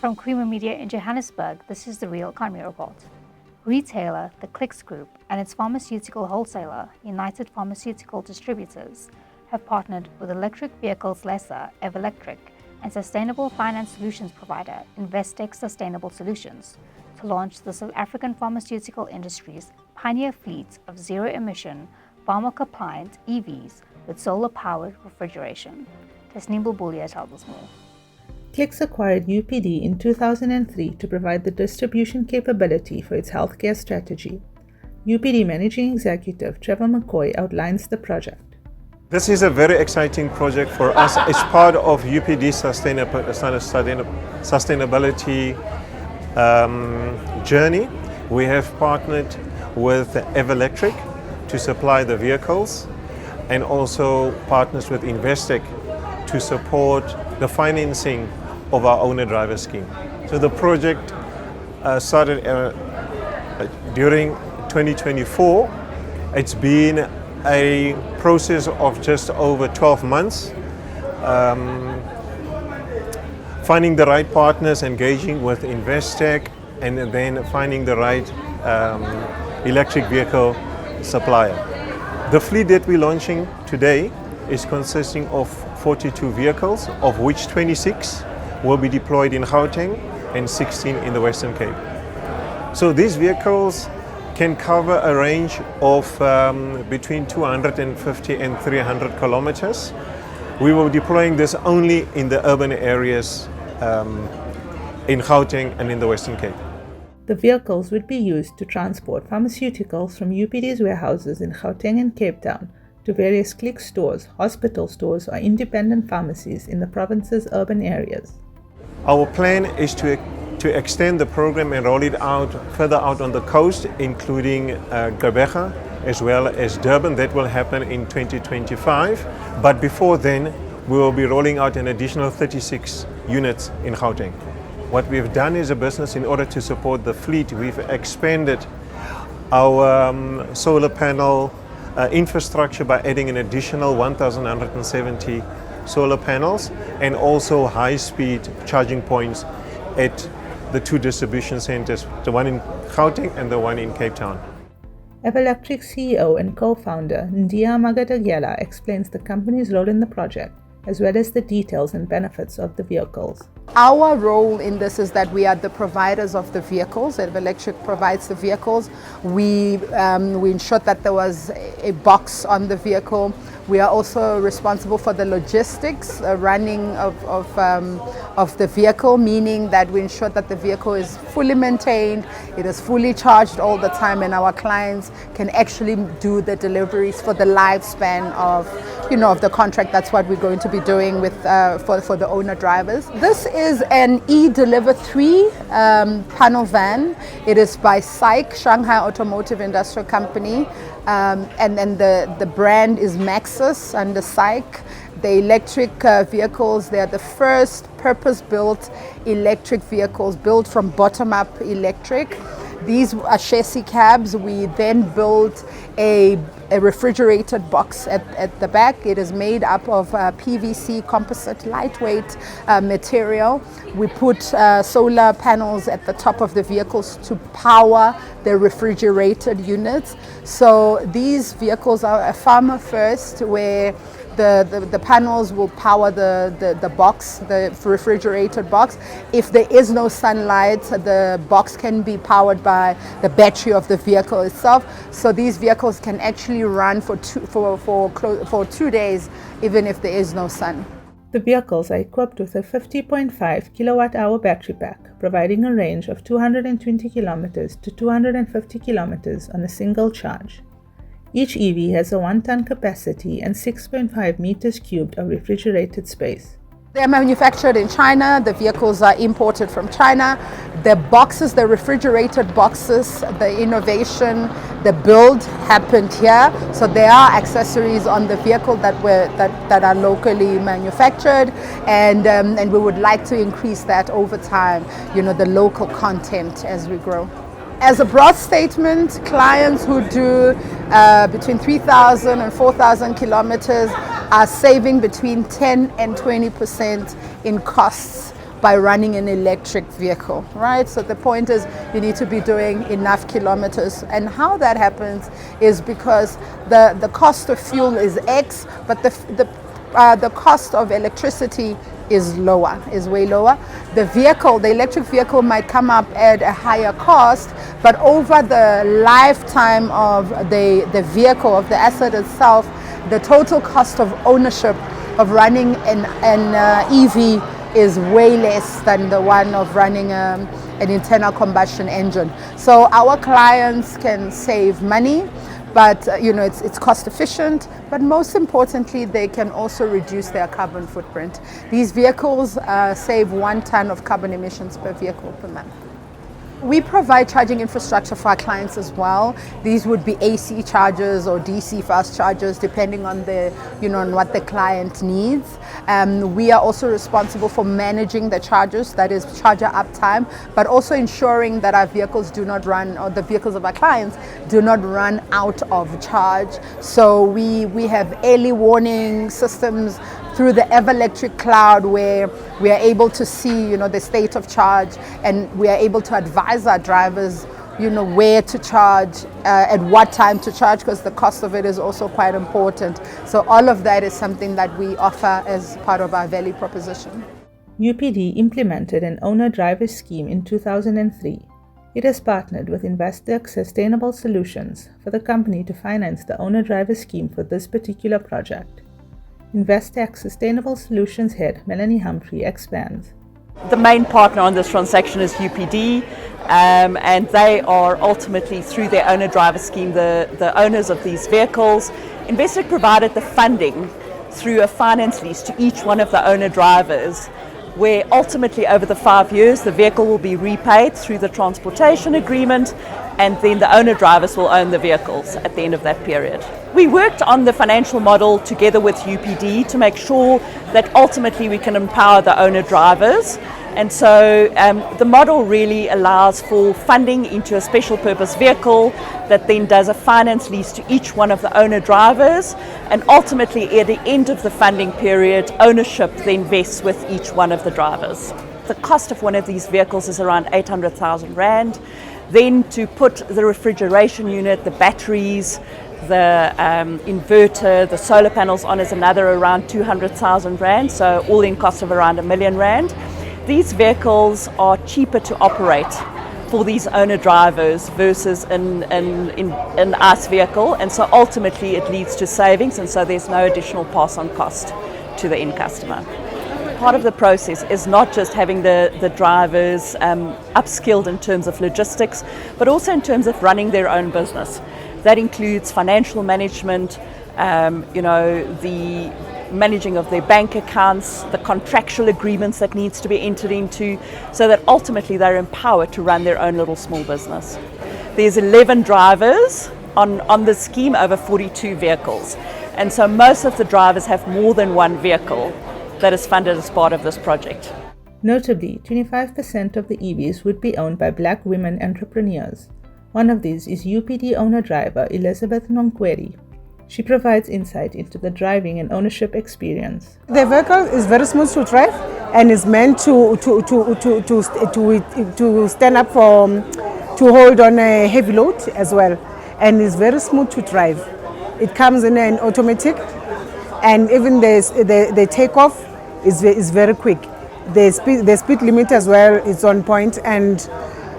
From Creamer Media in Johannesburg, this is the Real Economy Report. Retailer, the Clicks Group, and its pharmaceutical wholesaler, United Pharmaceutical Distributors, have partnered with electric vehicles lessor, Everlectric, and sustainable finance solutions provider, Investec Sustainable Solutions, to launch the South African pharmaceutical industry's pioneer fleet of zero-emission, pharma-compliant EVs with solar-powered refrigeration. Tasneem Bulbulia tells us more. Clicks acquired UPD in 2003 to provide the distribution capability for its healthcare strategy. UPD Managing Executive Trevor McCoy outlines the project. This is a very exciting project for us. It's part of UPD's sustainability journey. We have partnered with Everlectric to supply the vehicles and also partners with Investec to support the financing of our owner-driver scheme. So the project started during 2024. It's been a process of just over 12 months, finding the right partners, engaging with Investec, and then finding the right electric vehicle supplier. The fleet that we're launching today is consisting of 42 vehicles, of which 26 will be deployed in Gauteng and 16 in the Western Cape. So these vehicles can cover a range of between 250 and 300 kilometers. We will be deploying this only in the urban areas in Gauteng and in the Western Cape. The vehicles would be used to transport pharmaceuticals from UPD's warehouses in Gauteng and Cape Town to various Clicks stores, hospital stores, or independent pharmacies in the province's urban areas. Our plan is to extend the program and roll it out further out on the coast, including Gqeberha as well as Durban. That will happen in 2025. But before then, we will be rolling out an additional 36 units in Gauteng. What we've done as a business, in order to support the fleet, we've expanded our solar panel infrastructure by adding an additional 1,170 solar panels and also high-speed charging points at the two distribution centers, the one in Gauteng and the one in Cape Town. Everlectric CEO and co-founder Ndia Magadagela explains the company's role in the project, as well as the details and benefits of the vehicles. Our role in this is that we are the providers of the vehicles. Everlectric provides the vehicles. We ensured that there was a box on the vehicle. We are also responsible for the logistics, running of the vehicle, meaning that we ensure that the vehicle is fully maintained, it is fully charged all the time, and our clients can actually do the deliveries for the lifespan of the contract. That's what we're going to be doing with for the owner drivers. This is an eDeliver 3 panel van. It is by SAIC, Shanghai Automotive Industrial Company, and then the brand is Maxus under SAIC. The electric vehicles, they are the first purpose-built electric vehicles built from bottom-up electric. These are chassis cabs. We then built a refrigerated box at the back. It is made up of PVC composite lightweight material. We put solar panels at the top of the vehicles to power the refrigerated units. So these vehicles are a farmer first, where the panels will power the box, the refrigerated box. If there is no sunlight, the box can be powered by the battery of the vehicle itself. So these vehicles can actually run for 2 days, even if there is no sun. The vehicles are equipped with a 50.5 kilowatt-hour battery pack, providing a range of 220 kilometers to 250 kilometers on a single charge. Each EV has a 1-ton capacity and 6.5 meters cubed of refrigerated space. They are manufactured in China. The vehicles are imported from China. The boxes, the refrigerated boxes, the innovation, the build happened here. So there are accessories on the vehicle that are locally manufactured, and we would like to increase that over time. The local content as we grow. As a broad statement, clients who do between 3,000 and 4,000 kilometers are saving between 10 and 20% in costs by running an electric vehicle, right? So the point is you need to be doing enough kilometers. And how that happens is because the cost of fuel is X, but the cost of electricity is way lower. The electric vehicle might come up at a higher cost, but over the lifetime of the vehicle, of the asset itself, the total cost of ownership of running an EV is way less than the one of running an internal combustion engine. So our clients can save money, but it's cost efficient, but most importantly they can also reduce their carbon footprint. These vehicles save 1 ton of carbon emissions per vehicle per month. We provide charging infrastructure for our clients as well. These would be AC chargers or DC fast chargers, depending on on what the client needs. We are also responsible for managing the chargers, that is charger uptime, but also ensuring that our vehicles do not run, or the vehicles of our clients do not run out of charge. So we have early warning systems through the Everlectric cloud, where we are able to see the state of charge, and we are able to advise our drivers where to charge, at what time to charge, because the cost of it is also quite important. So all of that is something that we offer as part of our value proposition. UPD implemented an owner-driver scheme in 2003. It has partnered with Investec Sustainable Solutions for the company to finance the owner-driver scheme for this particular project. Investec Sustainable Solutions head Melanie Humphrey expands. The main partner on this transaction is UPD, and they are ultimately, through their owner-driver scheme, the owners of these vehicles. Investec provided the funding through a finance lease to each one of the owner-drivers, where ultimately over the 5 years the vehicle will be repaid through the transportation agreement, and then the owner-drivers will own the vehicles at the end of that period. We worked on the financial model together with UPD to make sure that ultimately we can empower the owner-drivers. And so the model really allows for funding into a special purpose vehicle that then does a finance lease to each one of the owner-drivers, and ultimately at the end of the funding period, ownership then vests with each one of the drivers. The cost of one of these vehicles is around 800,000 Rand. Then to put the refrigeration unit, the batteries, the inverter, the solar panels on is another around 200,000 Rand, so all in cost of around 1 million Rand. These vehicles are cheaper to operate for these owner drivers versus an ICE vehicle, and so ultimately it leads to savings, and so there's no additional pass on cost to the end customer. Part of the process is not just having the drivers upskilled in terms of logistics, but also in terms of running their own business. That includes financial management, the managing of their bank accounts, the contractual agreements that needs to be entered into, so that ultimately they're empowered to run their own little small business. There's 11 drivers on the scheme over 42 vehicles, and so most of the drivers have more than one vehicle that is funded as part of this project. Notably, 25% of the EVs would be owned by Black women entrepreneurs. One of these is UPD owner-driver Elizabeth Nonkweri. She provides insight into the driving and ownership experience. The vehicle is very smooth to drive and is meant to stand up to hold on a heavy load as well, and is very smooth to drive. It comes in an automatic, and even the takeoff is very quick. The speed limit as well is on point, and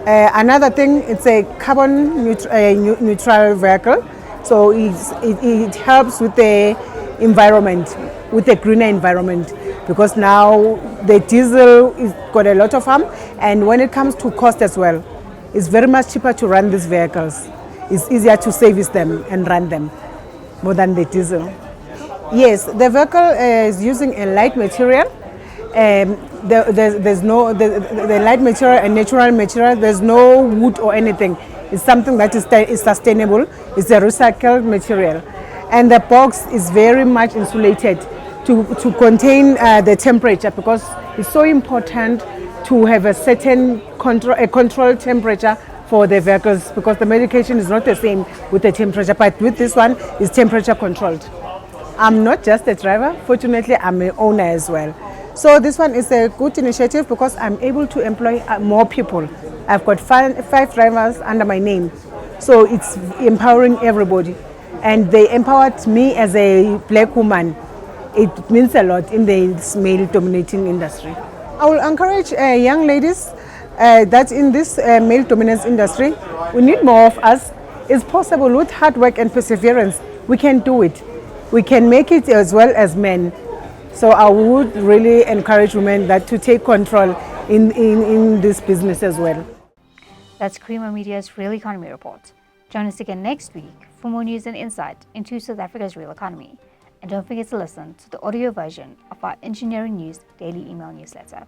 another thing, it's a carbon neutral vehicle. So it helps with the environment, with the greener environment, because now the diesel is got a lot of harm, and when it comes to cost as well, it's very much cheaper to run these vehicles. It's easier to service them and run them more than the diesel. Yes, the vehicle is using a light material. There's no the light material and natural material. There's no wood or anything. It's something that is sustainable. It's a recycled material, and the box is very much insulated to contain the temperature, because it's so important to have a certain controlled temperature for the vehicles, because the medication is not the same with the temperature, but with this one it's temperature controlled. I'm not just a driver, fortunately I'm an owner as well. So this one is a good initiative because I'm able to employ more people. I've got five drivers under my name. So it's empowering everybody. And they empowered me as a black woman. It means a lot in the male-dominating industry. I will encourage young ladies that in this male dominance industry, we need more of us. It's possible with hard work and perseverance, we can do it. We can make it as well as men. So I would really encourage women that to take control in this business as well. That's Creamer Media's Real Economy Report. Join us again next week for more news and insight into South Africa's real economy. And don't forget to listen to the audio version of our Engineering News daily email newsletter.